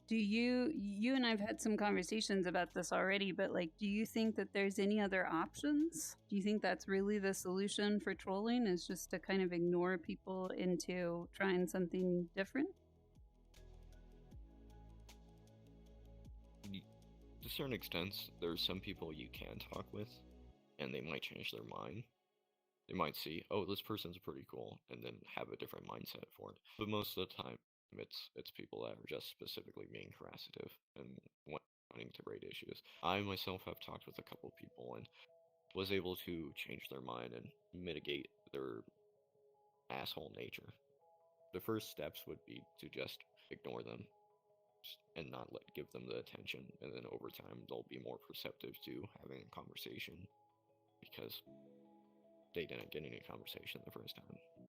Do you and I've had some conversations about this already, but like, do you think that there's any other options? Do you think that's really the solution for trolling, is just to kind of ignore people into trying something different? To certain extents, there's some people you can talk with, and they might change their mind. They might see, oh, this person's pretty cool, and then have a different mindset for it. But most of the time, it's people that are just specifically being harassive and wanting to raise issues. I myself have talked with a couple of people and was able to change their mind and mitigate their asshole nature. The first steps would be to just ignore them and not give them the attention, and then over time they'll be more perceptive to having a conversation because they didn't get any conversation the first time.